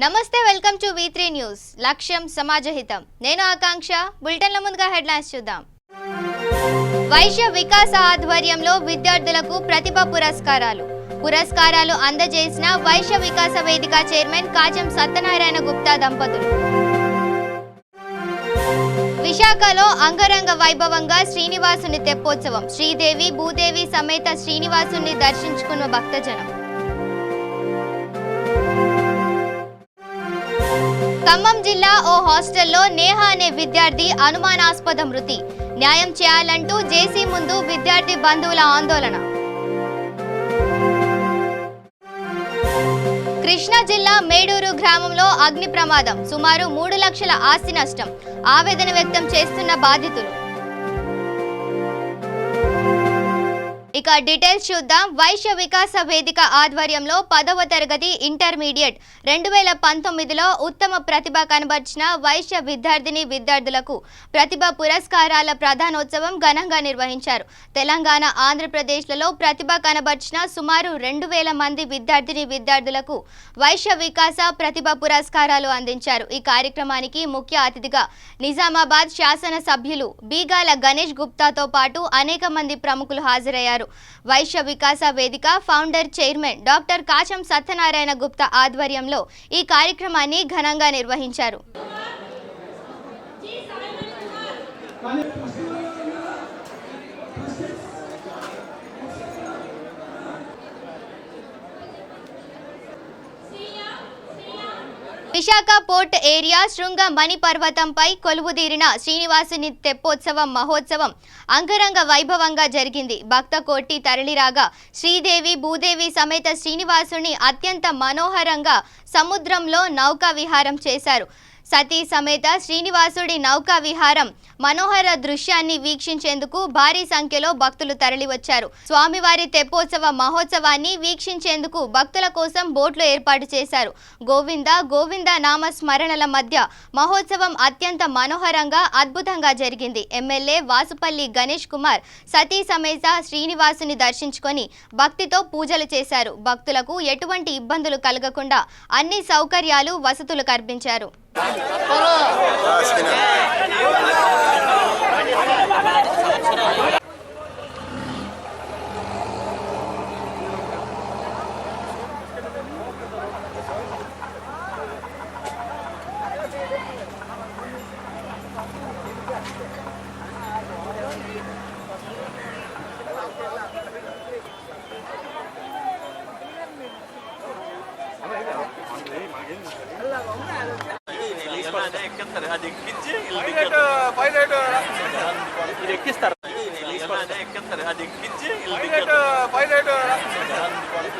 నమస్తే welcome to V3 news లక్ష్యం సమాజహితం నేను ఆకాంక్ష బులెటిన్ల ముందుగా హెడ్లైన్స్ చూద్దాం వైశ్య వికాస ఆధ్వర్యంలో విద్యార్థులకు ప్రతిభ పురస్కారాలు అందజేసిన వైశ్య వికాస వేదిక చైర్మన్ కాజం సత్యనారాయణ గుప్తా దంపతులు విశాఖలో అంగరంగ వైభవంగా శ్రీనివాసుని తెప్పోత్సవం శ్రీదేవి భూదేవి సమేత శ్రీనివాసుని దర్శించుకున్న భక్తజనం ఖమ్మం జిల్లా ఓ హాస్టల్లో నేహా అనే విద్యార్థి అనుమానాస్పద మృతి న్యాయం చేయాలంటూ జేసీ ముందు విద్యార్థి బంధువుల ఆందోళన కృష్ణా జిల్లా మేడూరు గ్రామంలో అగ్ని ప్రమాదం సుమారు 3 లక్షల ఆస్తి నష్టం ఆవేదన వ్యక్తం చేస్తున్న బాధితులు ఇక డీటెయిల్స్ చూద్దాం వైశ్య వికాస వేదిక ఆధ్వర్యంలో 10వ తరగతి ఇంటర్మీడియట్ 2019లో ఉత్తమ ప్రతిభ కనబర్చిన వైశ్య విద్యార్థులకు ప్రతిభ పురస్కారాల ప్రధానోత్సవం ఘనంగా నిర్వహించారు. తెలంగాణ ఆంధ్రప్రదేశ్లలో ప్రతిభ కనబర్చిన సుమారు 2000 మంది విద్యార్థులకు వైశ్య వికాస ప్రతిభ పురస్కారాలు అందించారు. ఈ కార్యక్రమానికి ముఖ్య అతిథిగా నిజామాబాద్ శాసన సభ్యులు బీగాల గణేష్ గుప్తాతో పాటు అనేక మంది ప్రముఖులు హాజరయ్యారు. వైశ్య వికాస వేదిక founder chairman doctor Kacham Satyanarayana Gupta ఆధ్వర్యంలో ఈ కార్యక్రమాన్ని ఘనంగా నిర్వహించారు. విశాఖ పోర్ట్ ఏరియా శృంగ మణిపర్వతంపై కొలువుదీరిన శ్రీనివాసుని తెప్పోత్సవం మహోత్సవం అంగరంగ వైభవంగా జరిగింది. భక్త కోటి తరలిరాగా శ్రీదేవి భూదేవి సమేత శ్రీనివాసుని అత్యంత మనోహరంగా సముద్రంలో నౌకా విహారం చేశారు. సతీ సమేత శ్రీనివాసుడి నౌకా విహారం మనోహర దృశ్యాన్ని వీక్షించేందుకు భారీ సంఖ్యలో భక్తులు తరలివచ్చారు. స్వామివారి తెప్పోత్సవ మహోత్సవాన్ని వీక్షించేందుకు భక్తుల కోసం బోట్లు ఏర్పాటు చేశారు. గోవింద గోవింద నామ స్మరణల మధ్య మహోత్సవం అత్యంత మనోహరంగా అద్భుతంగా జరిగింది. ఎమ్మెల్యే వాసుపల్లి గణేష్ కుమార్ సతీ సమేత శ్రీనివాసుని దర్శించుకొని భక్తితో పూజలు చేశారు. భక్తులకు ఎటువంటి ఇబ్బందులు కలగకుండా అన్ని సౌకర్యాలు వసతులు కల్పించారు.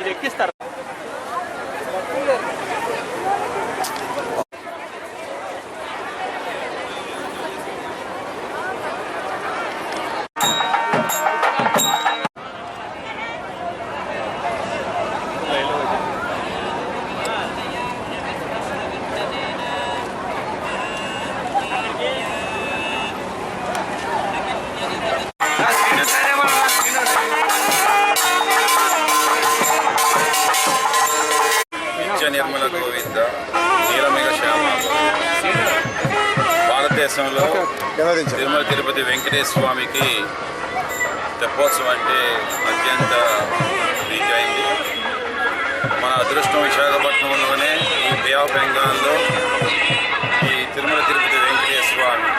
ఎక్కిస్తారు. నిర్మల గోవింద నీలమేఘ శ్యామ భారతదేశంలో తిరుమల తిరుపతి వెంకటేశ్వర స్వామికి తెప్పోత్సవం అంటే అత్యంత ప్రీతైంది. మన అదృష్టం విశాఖపట్నంలోనే ఈ బే ఆఫ్ బెంగాల్లో ఈ తిరుమల తిరుపతి వెంకటేశ్వర స్వామి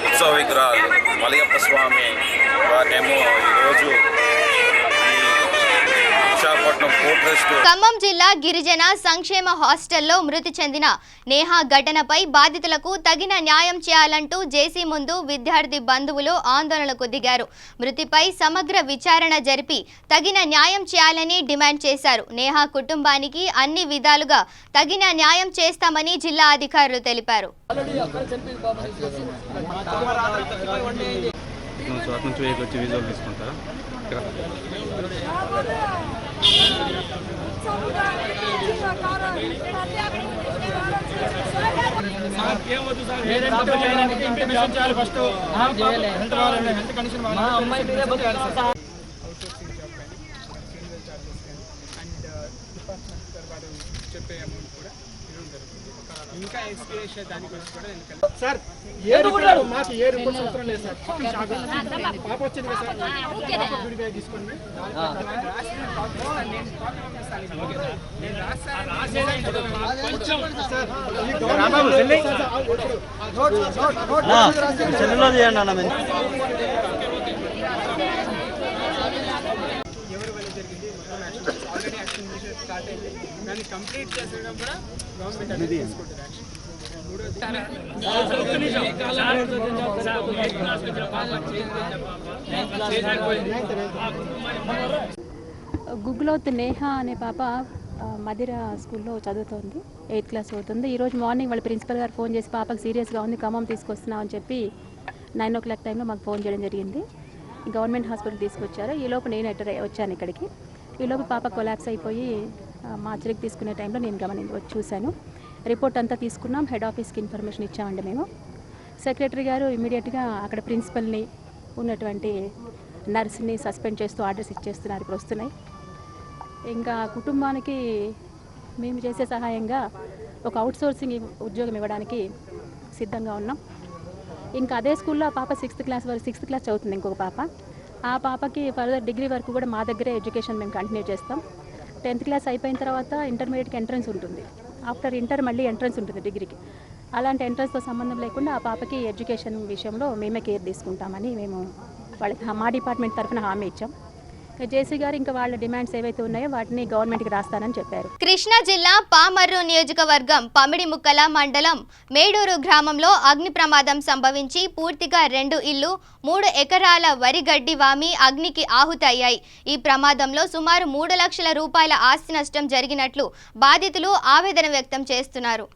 ఉత్సవ విగ్రహాలు మలయప్ప స్వామి వారినేమో ఈరోజు ఖమ్మం జిల్లా గిరిజన సంక్షేమ హాస్టల్లో మృతి చెందిన నేహా ఘటనపై బాధితులకు తగిన న్యాయం చేయాలంటూ జేసీ ముందు విద్యార్థి బంధువులు ఆందోళనకు దిగారు. మృతిపై సమగ్ర విచారణ జరిపి తగిన న్యాయం చేయాలని డిమాండ్ చేశారు. నేహా కుటుంబానికి అన్ని విధాలుగా తగిన న్యాయం చేస్తామని జిల్లా అధికారులు తెలిపారు. చెప్పే అమౌంట్ కూడా ఇంకా ఎక్స్పీరియన్స్ దానికి వచ్చి కూడా నేను సార్ మాకు ఏ రిపోర్ట్స్ అవసరం లేదు సార్. పాప వచ్చింది కదా సార్, పాప గుడి తీసుకోండి. ఎవరు వల్ల జరిగింది మొత్తం ఆల్రెడీ యాక్షన్ స్టార్ట్ అయింది. దాన్ని కంప్లీట్ చేసేయడం కూడా గవర్నమెంట్ అనేది తీసుకుంటుంది యాక్షన్. గుగ్లోత్ నేహ అనే పాప మదిర స్కూల్లో చదువుతోంది, 8th క్లాస్ చదువుతుంది. ఈరోజు మార్నింగ్ వాళ్ళ ప్రిన్సిపల్ గారు ఫోన్ చేసి పాపకు సీరియస్గా ఉంది, ఖమ్మం తీసుకొస్తున్నామని చెప్పి 9 o'clock టైంలో మాకు ఫోన్ చేయడం జరిగింది. గవర్నమెంట్ హాస్పిటల్ తీసుకొచ్చారు. ఈలోపు నేను వచ్చాను ఇక్కడికి. ఈలోపు పాప కొలాప్స్ అయిపోయి మార్చరికి తీసుకునే టైంలో నేను చూశాను. రిపోర్ట్ అంతా తీసుకున్నాం, హెడ్ ఆఫీస్కి ఇన్ఫర్మేషన్ ఇచ్చామండి మేము. సెక్రటరీ గారు ఇమీడియట్గా అక్కడ ప్రిన్సిపల్ని, ఉన్నటువంటి నర్స్ని సస్పెండ్ చేస్తూ ఆర్డర్స్ ఇచ్చేస్తున్నారు, ఇప్పుడు వస్తున్నాయి. ఇంకా కుటుంబానికి మేము చేసే సహాయంగా ఒక అవుట్సోర్సింగ్ ఉద్యోగం ఇవ్వడానికి సిద్ధంగా ఉన్నాం. ఇంకా అదే స్కూల్లో ఆ పాప 6th క్లాస్ చదువుతుంది, ఇంకొక పాప. ఆ పాపకి ఫర్దర్ డిగ్రీ వరకు కూడా మా దగ్గరే ఎడ్యుకేషన్ మేము కంటిన్యూ చేస్తాం. 10th క్లాస్ అయిపోయిన తర్వాత ఇంటర్మీడియట్కి ఎంట్రన్స్ ఉంటుంది. ఆఫ్టర్ ఇంటర్ మళ్ళీ ఎంట్రన్స్ ఉంటుంది డిగ్రీకి. అలాంటి ఎంట్రన్స్తో సంబంధం లేకుండా ఆ పాపకి ఎడ్యుకేషన్ విషయంలో మేమే కేర్ తీసుకుంటామని మేము వాళ్ళకి మా డిపార్ట్మెంట్ తరఫున హామీ ఇచ్చాం. జేసీ గారు ఇంకా వాళ్ళ డిమాండ్స్ ఏవైతే ఉన్నాయో వాటిని గవర్నమెంట్కి రాస్తానని చెప్పారు. కృష్ణా జిల్లా పామర్రు నియోజకవర్గం పమిడిముక్కల మండలం మేడూరు గ్రామంలో అగ్ని ప్రమాదం సంభవించి పూర్తిగా 2 ఇళ్లు 3 ఎకరాల వరి గడ్డి వామి అగ్నికి ఆహుతయ్యాయి. ఈ ప్రమాదంలో సుమారు 3 లక్షల రూపాయల ఆస్తి నష్టం జరిగినట్లు బాధితులు ఆవేదన వ్యక్తం చేస్తున్నారు.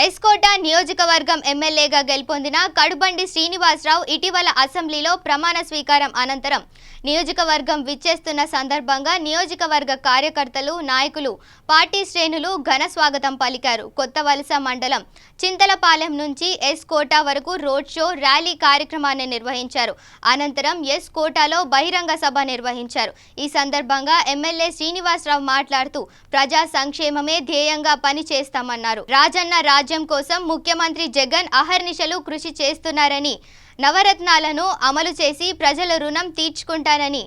ఎస్కోట నియోజకవర్గం ఎమ్మెల్యేగా గెలుపొందిన కడుబండి శ్రీనివాసరావు ఇటీవల అసెంబ్లీలో ప్రమాణ స్వీకారం అనంతరం నియోజకవర్గం విచ్చేస్తున్న సందర్భంగా నియోజకవర్గ కార్యకర్తలు, నాయకులు, పార్టీ శ్రేణులు ఘన స్వాగతం పలికారు. కొత్తవలస మండలం చింతలపాలెం నుంచి ఎస్కోట వరకు రోడ్ షో, ర్యాలీ కార్యక్రమాన్ని నిర్వహించారు. అనంతరం ఎస్కోటలో బహిరంగ సభ నిర్వహించారు. ఈ సందర్భంగా ఎమ్మెల్యే శ్రీనివాసరావు మాట్లాడుతూ ప్రజా సంక్షేమమే ధ్యేయంగా పనిచేస్తామన్నారు. రాజన్న రాజ్యం కోసం ముఖ్యమంత్రి జగన్ అహర్నిశలు కృషి చేస్తున్నారని, నవరత్నాలను అమలు చేసి ప్రజల రుణం తీర్చుకుంటానని,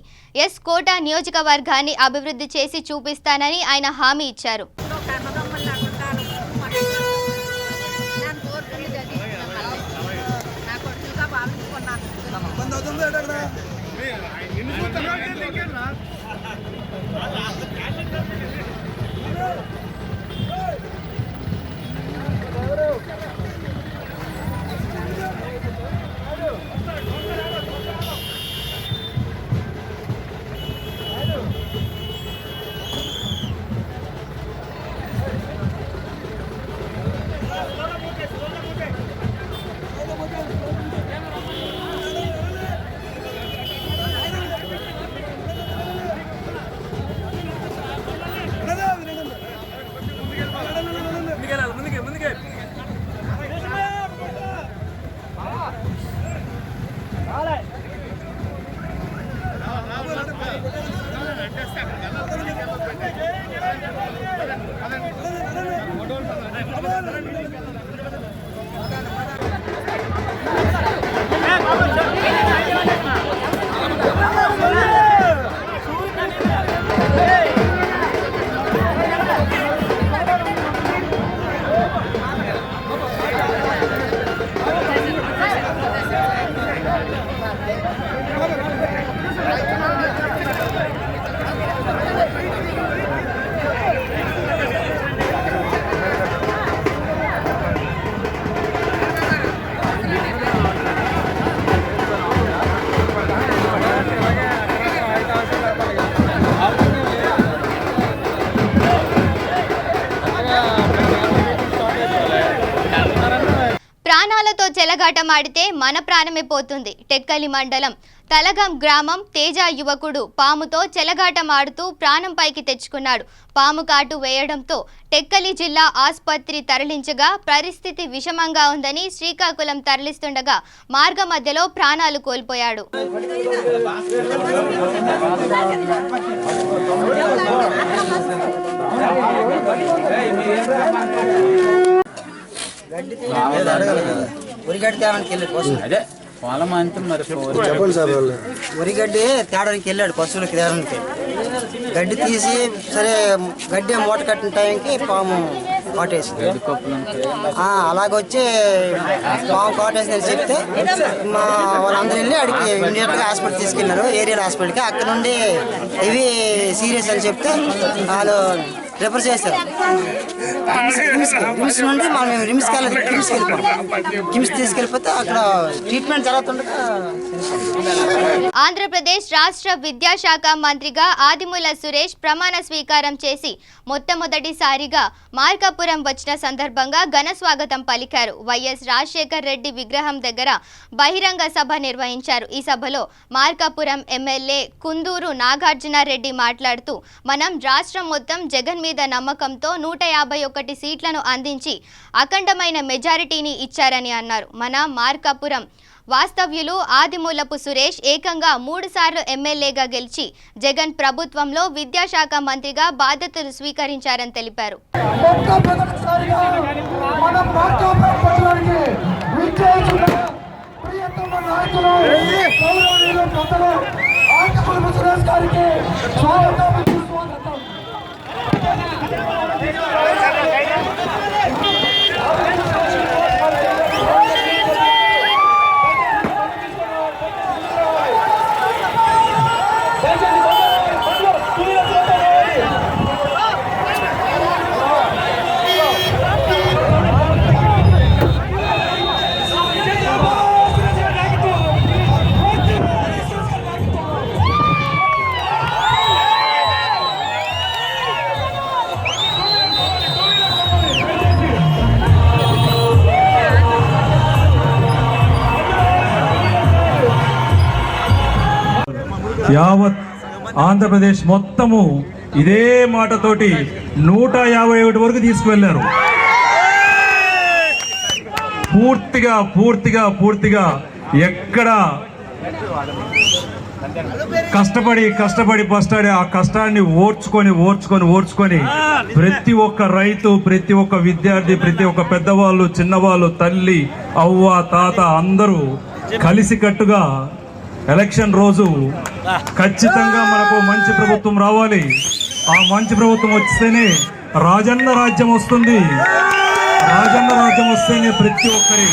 ఎస్కోట నియోజకవర్గాన్ని అభివృద్ధి చేసి చూపిస్తానని ఆయన హామీ ఇచ్చారు. ప్రాణాలతో చెలగాటమాడితే మన ప్రాణమే పోతుంది. టెక్కలి మండలం తలగం గ్రామం తేజ యువకుడు పాముతో చెలగాటమాడుతూ ప్రాణం పైకి తెచ్చుకున్నాడు. పాము కాటు వేయడంతో టెక్కలి జిల్లా ఆసుపత్రి తరలించగా పరిస్థితి విషమంగా ఉందని శ్రీకాకుళం తరలిస్తుండగా మార్గ మధ్యలో ప్రాణాలు కోల్పోయాడు. ఉరిగడ్డి తేడానికి వెళ్ళాడు పశువులకి తేడానికి. గడ్డి తీసి సరే గడ్డి మూట కట్టిన టైంకి పాము కాటేసింది. అలాగొచ్చి పాము కాటేసిందని చెప్తే వాళ్ళందరూ వెళ్ళి అడిగి ఇమీడియట్గా హాస్పిటల్ తీసుకెళ్ళారు, ఏరియల్ హాస్పిటల్కి. అక్కడ నుండి ఇవి సీరియస్ అని చెప్తే వాళ్ళు రిఫర్ చేశారు. రిమ్స్ నుండి మనం రిమ్స్ తీసుకెళ్ళిపోతే అక్కడ ట్రీట్మెంట్ జరుగుతుండగా. ఆంధ్రప్రదేశ్ రాష్ట్ర విద్యాశాఖ మంత్రిగా ఆదిమూల సురేష్ ప్రమాణ స్వీకారం చేసి మొట్టమొదటిసారిగా మార్కాపురం వచ్చిన సందర్భంగా ఘన స్వాగతం పలికారు. వైఎస్ రాజశేఖర్ రెడ్డి విగ్రహం దగ్గర బహిరంగ సభ నిర్వహించారు. ఈ సభలో మార్కాపురం ఎమ్మెల్యే కుందూరు నాగార్జున రెడ్డి మాట్లాడుతూ మనం రాష్ట్రం మొత్తం జగన్ మీద నమ్మకంతో 151 సీట్లను అందించి అఖండమైన మెజారిటీని ఇచ్చారని అన్నారు. మన మార్కాపురం వాస్తవ్యులు ఆదిమూలపు సురేష్ ఏకంగా 3 సార్లు ఎమ్మెల్యేగా గెలిచి జగన్ ప్రభుత్వంలో విద్యాశాఖ మంత్రిగా బాధ్యతలు స్వీకరించారని తెలిపారు. యావత్ ఆంధ్రప్రదేశ్ మొత్తము ఇదే మాటతోటి 151 వరకు తీసుకువెళ్లారు. పూర్తిగా ఎక్కడ కష్టపడి పస్తాడి ఆ కష్టాన్ని ఓర్చుకొని ప్రతి ఒక్క రైతు, ప్రతి ఒక్క విద్యార్థి, ప్రతి ఒక్క పెద్దవాళ్ళు, చిన్నవాళ్ళు, తల్లి, అవ్వ, తాత అందరూ కలిసికట్టుగా ఎలక్షన్ రోజు ఖచ్చితంగా మనకు మంచి ప్రభుత్వం రావాలి, ఆ మంచి ప్రభుత్వం వస్తేనే రాజన్న రాజ్యం వస్తుంది, రాజన్న రాజ్యం వస్తేనే ప్రతి ఒక్కరి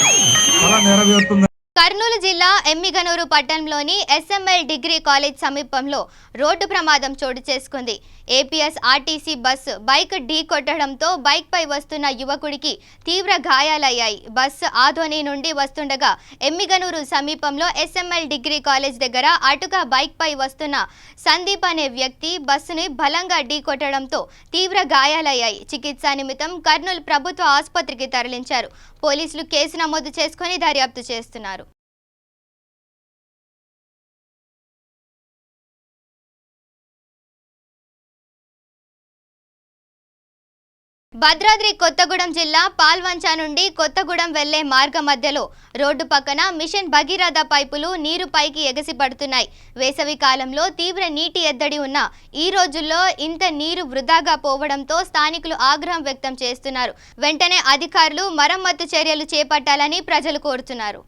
అలా నెరవేరుతుంది. కర్నూలు జిల్లా ఎమ్మిగనూరు పట్టణంలోని ఎస్ఎంఎల్ డిగ్రీ కాలేజ్ సమీపంలో రోడ్డు ప్రమాదం చోటు చేసుకుంది. ఏపీఎస్ ఆర్టీసీ బస్సు బైక్ ఢీ కొట్టడంతో బైక్ పై వస్తున్న యువకుడికి తీవ్ర గాయాలయ్యాయి. బస్సు ఆదోని నుండి వస్తుండగా ఎమ్మిగనూరు సమీపంలో ఎస్ఎంఎల్ డిగ్రీ కాలేజ్ దగ్గర అటుగా బైక్ పై వస్తున్న సందీప్ అనే వ్యక్తి బస్సుని బలంగా ఢీ కొట్టడంతో తీవ్ర గాయాలయ్యాయి. చికిత్స నిమిత్తం కర్నూలు ప్రభుత్వ ఆసుపత్రికి తరలించారు. పోలీసులు కేసు నమోదు చేసుకుని దర్యాప్తు చేస్తున్నారు. భద్రాద్రి కొత్తగూడెం జిల్లా పాల్వంచ నుండి కొత్తగూడెం వెళ్లే మార్గ మధ్యలో రోడ్డు పక్కన మిషన్ భగీరథ పైపులు నీరు పైకి ఎగసిపడుతున్నాయి. వేసవి కాలంలో తీవ్ర నీటి ఎద్దడి ఉన్న ఈ రోజుల్లో ఇంత నీరు వృధాగా పోవడంతో స్థానికులు ఆగ్రహం వ్యక్తం చేస్తున్నారు. వెంటనే అధికారులు మరమ్మతు చర్యలు చేపట్టాలని ప్రజలు కోరుతున్నారు.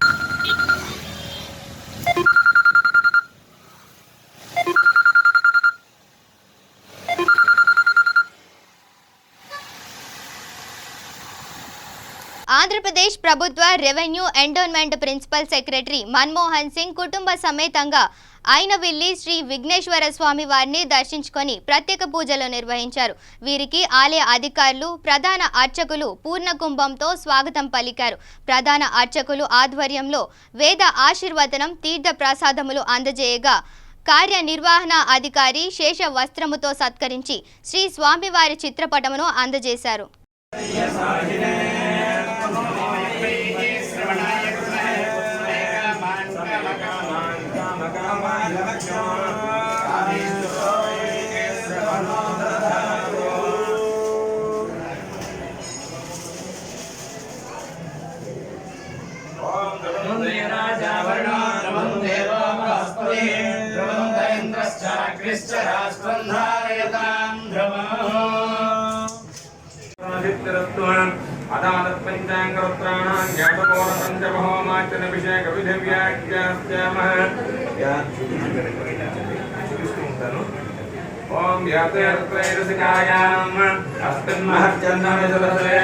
ఆంధ్రప్రదేశ్ ప్రభుత్వ revenue endowment principal secretary Manmohan Singh కుటుంబ సమేతంగా ఐనవిల్లి శ్రీ విఘ్నేశ్వర స్వామి వారిని దర్శించుకొని ప్రత్యేక పూజలు నిర్వహించారు. వీరికి ఆలయ అధికారులు ప్రధాన అర్చకులు పూర్ణ కుంభంతో స్వాగతం పలికారు. ప్రధాన అర్చకులు ఆధ్వర్యంలో వేద ఆశీర్వదనం తీర్థ ప్రసాదములు అందజేయగా కార్యనిర్వహణ అధికారి శేష వస్త్రముతో సత్కరించి శ్రీ స్వామివారి చిత్రపటమును అందజేశారు. ओम यातेरत्रैरसिकायाम अस्मिन् महच्चन्दनजलधरे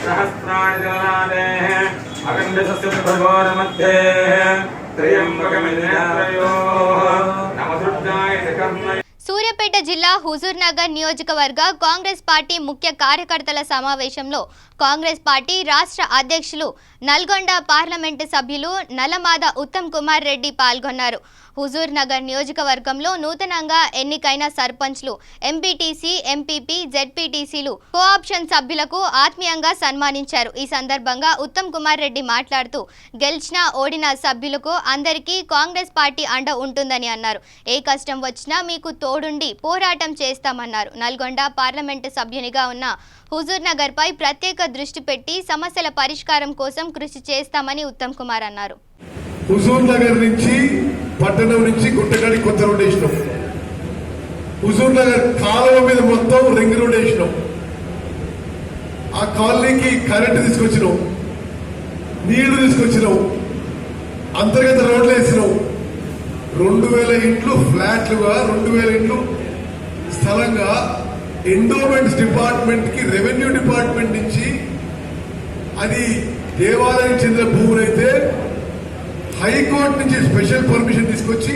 सहस्राणि जलनादेः अखण्डसस्य प्रभोरमध्ये त्र्यम्बकमिन्द्रयोः नमः कर्म. సూర్యాపేట జిల్లా హుజూర్ నగర్ నియోజకవర్గ కాంగ్రెస్ పార్టీ ముఖ్య కార్యకర్తల సమావేశంలో కాంగ్రెస్ పార్టీ రాష్ట్ర అధ్యక్షులు నల్గొండ పార్లమెంటు సభ్యులు నల్లమాద ఉత్తమ్ కుమార్ రెడ్డి పాల్గొన్నారు. హుజూర్ నగర్ నియోజకవర్గంలో నూతనంగా ఎన్నికైన సర్పంచ్లు, ఎంపీటీసీ, ఎంపీపీ, జెడ్పీటీసీలు కోఆప్షన్ సభ్యులకు ఆత్మీయంగా సన్మానించారు. ఈ సందర్భంగా ఉత్తమ్ కుమార్ రెడ్డి మాట్లాడుతూ గెలిచిన ఓడిన సభ్యులకు అందరికీ కాంగ్రెస్ పార్టీ అండ ఉంటుందని అన్నారు. ఏ కష్టం వచ్చినా మీకు తోడుండి పోరాటం చేస్తామన్నారు. నల్గొండ పార్లమెంటు సభ్యునిగా ఉన్న హుజూర్ నగర్ పై ప్రత్యేక దృష్టి పెట్టి సమస్యల పరిష్కారం కోసం కృషి చేస్తామని ఉత్తమ్ కుమార్ అన్నారు. హుజూర్ నగర్ నుంచి పట్టణం నుంచి గుంటకాడి కొత్త రోడ్ వేసినాం. హుజూర్ నగర్ కాలువ మీద మొత్తం రింగ్ రోడ్ వేసినాం. ఆ కాలనీకి కరెంటు తీసుకొచ్చినాం, నీళ్లు తీసుకొచ్చినాం, అంతర్గత రోడ్లు వేసినాం. 2000 ఇంట్లు ఫ్లాట్లుగా, 2000 ఇంట్లు స్థలంగా ఎండోమెంట్స్ డిపార్ట్మెంట్ కి రెవెన్యూ డిపార్ట్మెంట్ నుంచి అది దేవాలయం చెందిన భూములైతే హైకోర్టు నుంచి స్పెషల్ పర్మిషన్ తీసుకొచ్చి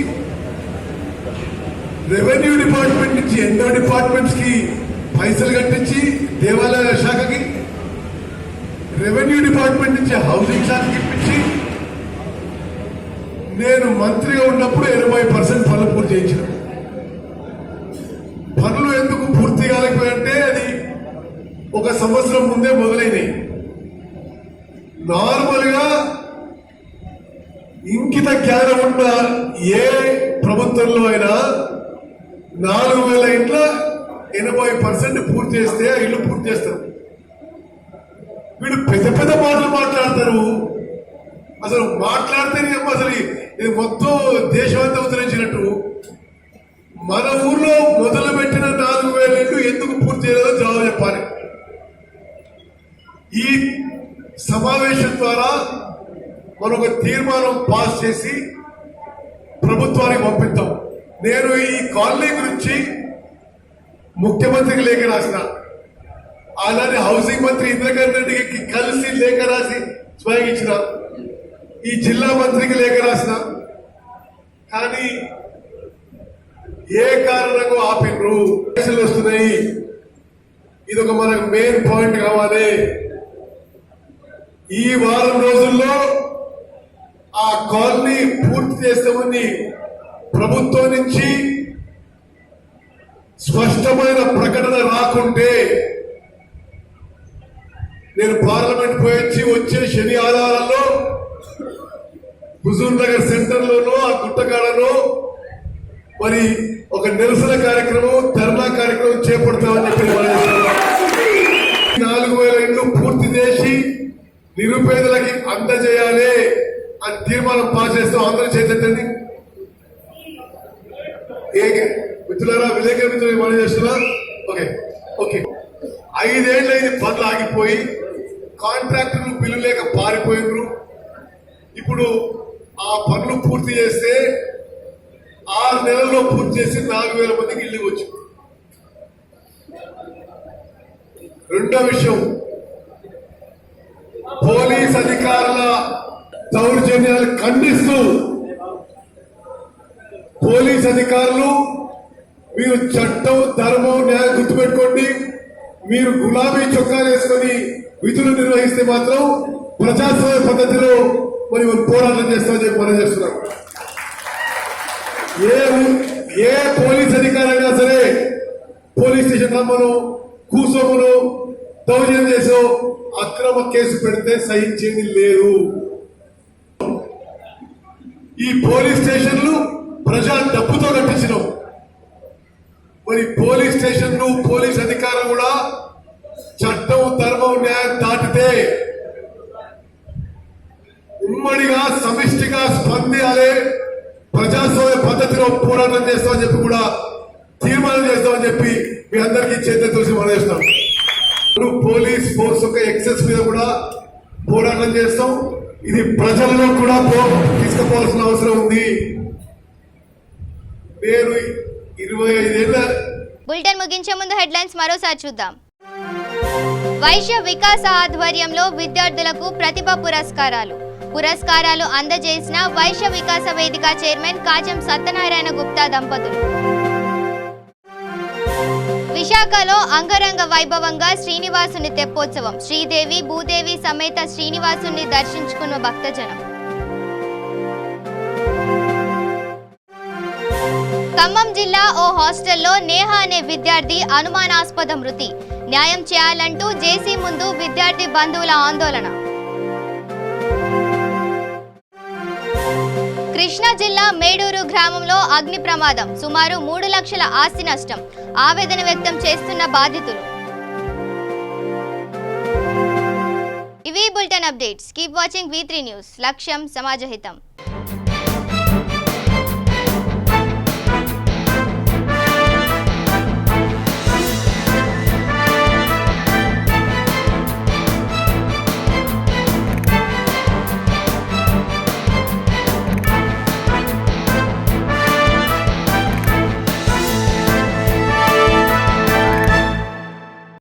రెవెన్యూ డిపార్ట్మెంట్ నుంచి ఎన్నో డిపార్ట్మెంట్స్ కి పైసలు కట్టించి దేవాలయ శాఖకి, రెవెన్యూ డిపార్ట్మెంట్ నుంచి హౌసింగ్ శాఖకి ఇప్పించి నేను మంత్రిగా ఉన్నప్పుడు 80% పనులు పూర్తి చేయించిన. పనులు ఎందుకు పూర్తి కాలేకపోయంటే అది 1 సంవత్సరం ముందే మొదలైనవి. నార్మల్ గా ఇంకిత జ్ఞానం ఉన్న ఏ ప్రభుత్వంలో అయినా 4000 ఇంట్ల 80% పూర్తి చేస్తే ఆ ఇల్లు పూర్తి చేస్తారు. వీడు పెద్ద పెద్ద మాటలు మాట్లాడతారు. అసలు మాట్లాడితేనే అసలు ఇది మొత్తం దేశమంతా ఉద్ధరించినట్టు. మన ఊర్లో మొదలు పెట్టిన 4000 ఇల్లు ఎందుకు పూర్తి చేయలేదో జవాబు చెప్పాలి. ఈ సమావేశం ద్వారా మనం ఒక తీర్మానం పాస్ చేసి ప్రభుత్వానికి పంపిద్దాం. నేను ఈ కాలనీ గురించి ముఖ్యమంత్రికి లేఖ రాసిన, అలానే హౌసింగ్ మంత్రి ఇంద్రకరణ్ రెడ్డికి కలిసి లేఖ రాసి స్వయం ఇచ్చిన, ఈ జిల్లా మంత్రికి లేఖ రాసిన. కానీ ఏ కారణంగా ఆపినరు, కేసులు వస్తున్నాయి. ఇది ఒక మనకు మెయిన్ పాయింట్ కావాలి. ఈ వారం రోజుల్లో ఆ కాలనీ పూర్తి చేస్తామని ప్రభుత్వం నుంచి స్పష్టమైన ప్రకటన రాకుంటే నేను పార్లమెంట్ పోయి వచ్చే శని ఆధారాల్లో హుజూర్ నగర్ సెంటర్ లోనూ ఆ గుట్టకాడలో మరి ఒక నిరసన కార్యక్రమం, ధర్నా కార్యక్రమం చేపడతామని చెప్పి 4,000 ఇండ్లు పూర్తి చేసి నిరుపేదలకి అందజేయాలి అని తీర్మానం పాస్ చేస్తాం. అందరూ చేతండి. మిత్రులారా, విలేకరుల మిత్రులు మనం చేస్తున్నా. ఓకే 5 ఏళ్ళు అయింది పనులు ఆగిపోయి, కాంట్రాక్టర్లు బిల్లు లేక పారిపోయినరు. ఇప్పుడు ఆ పనులు పూర్తి చేస్తే 6 నెలల్లో పూర్తి చేసి 4,000 మందికి ఇల్లు వచ్చింది. రెండో విషయం, పోలీస్ అధికారుల దౌర్జన్యాలు ఖండిస్తూ పోలీస్ అధికారులు మీరు చట్టం, ధర్మం, న్యాయం గుర్తుపెట్టుకోండి. మీరు గులాబీ చొక్కాలు వేసుకొని విధులు నిర్వహిస్తే మాత్రం ప్రజాస్వామ్య పద్ధతిలో మరి పోరాటం చేస్తామని చెప్పి మనం చేస్తున్నాం. ఏ పోలీస్ అధికారైనా సరే పోలీస్ స్టేషన్ రమ్మను, కూసోమును, దౌర్జన్యం చేసో అక్రమ కేసు పెడితే సహించేది లేదు. ఈ పోలీస్ స్టేషన్లు ప్రజా డబ్బుతో కట్టించినాం. మరి పోలీస్ స్టేషన్లు, పోలీస్ అధికారులు కూడా చట్టం, ధర్మం, న్యాయం దాటితే ఉమ్మడిగా సమిష్టిగా స్పందించాలి, ప్రజాస్వామ్య పద్ధతిలో పోరాటం చేస్తామని చెప్పి కూడా తీర్మానం చేస్తామని చెప్పి మీ అందరికీ చేత తెలిసి మనం చేస్తాం. పోలీస్ ఫోర్స్ యొక్క ఎక్సెస్ మీద కూడా పోరాటం చేస్తాం. ఇది ప్రజల్లో కూడా తీసుకుపోవాల్సిన అవసరం ఉంది. నేను 25 ఏళ్ళ బులెటిన్ ముగించే ముందు హెడ్లైన్స్ మరోసారి చూద్దాం. వైశ్య వికాస ఆధ్వర్యంలో విద్యార్థులకు ప్రతిభ పురస్కారాలు అందజేసిన వైశ్య వికాస వేదిక చైర్మన్ కాజం సత్యనారాయణ గుప్తా దంపతులు. విశాఖలో అంగరంగ వైభవంగా శ్రీనివాసుని తెప్పోత్సవం. శ్రీదేవి భూదేవి సమేత శ్రీనివాసుని దర్శించుకున్న భక్తజనం. ఖమ్మం జిల్లా ఓ హాస్టల్లో నేహ అనే విద్యార్థి అనుమానాస్పద మృతి. న్యాయం చేయాలంటూ జేసీ ముందు విద్యార్థి బంధువుల ఆందోళన. కృష్ణా జిల్లా మేడూరు గ్రామంలో అగ్ని ప్రమాదం. సుమారు 3 లక్షల ఆస్తి నష్టం. ఆవేదన వ్యక్తం చేస్తున్న బాధితులు. ఇవి bulletin updates. Keep watching V3 news. లక్ష్యం సమాజహితం.